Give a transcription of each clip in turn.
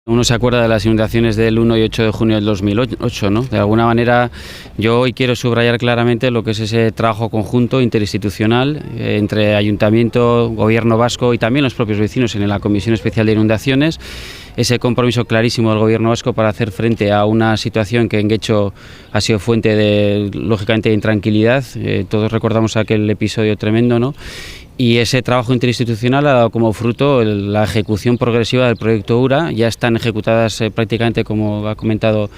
Uno se acuerda de las inundaciones del 1 y 8 de junio del 2008, ¿no? De alguna manera yo hoy quiero subrayar claramente lo que es ese trabajo conjunto interinstitucional entre Ayuntamiento, Gobierno vasco y también los propios vecinos en la Comisión Especial de Inundaciones. Ese compromiso clarísimo del Gobierno vasco para hacer frente a una situación que en Guecho ha sido fuente de, lógicamente, de intranquilidad. Todos recordamos aquel episodio tremendo, ¿no? Y ese trabajo interinstitucional ha dado como fruto la ejecución progresiva del proyecto URA. Ya están ejecutadas prácticamente, como ha comentado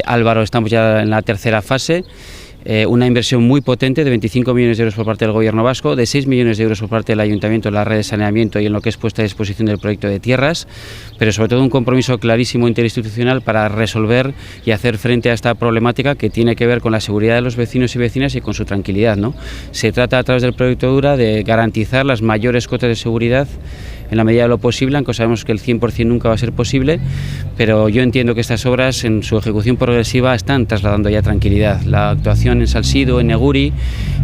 Álvaro, estamos ya en la tercera fase. Una inversión muy potente de 25 millones de euros por parte del Gobierno vasco, de 6 millones de euros por parte del Ayuntamiento en la red de saneamiento y en lo que es puesta a disposición del proyecto de tierras, pero sobre todo un compromiso clarísimo interinstitucional para resolver y hacer frente a esta problemática que tiene que ver con la seguridad de los vecinos y vecinas y con su tranquilidad, ¿no? Se trata a través del proyecto URA de garantizar las mayores cotas de seguridad en la medida de lo posible, aunque sabemos que el 100% nunca va a ser posible, pero yo entiendo que estas obras en su ejecución progresiva están trasladando ya tranquilidad. La actuación en Salsido, en Neguri,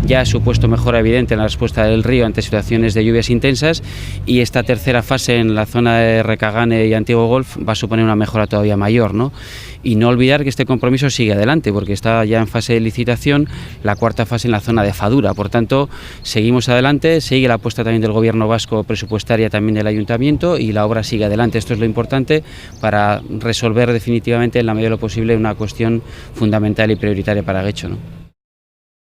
ya ha supuesto mejora evidente en la respuesta del río ante situaciones de lluvias intensas, y esta tercera fase en la zona de Recagane y Antiguo Golf va a suponer una mejora todavía mayor, ¿no? Y no olvidar que este compromiso sigue adelante, porque está ya en fase de licitación la cuarta fase en la zona de Fadura. Por tanto, seguimos adelante, sigue la apuesta también del Gobierno vasco presupuestaria, también del Ayuntamiento, y la obra sigue adelante. Esto es lo importante para resolver definitivamente en la medida de lo posible una cuestión fundamental y prioritaria para Guecho, ¿no?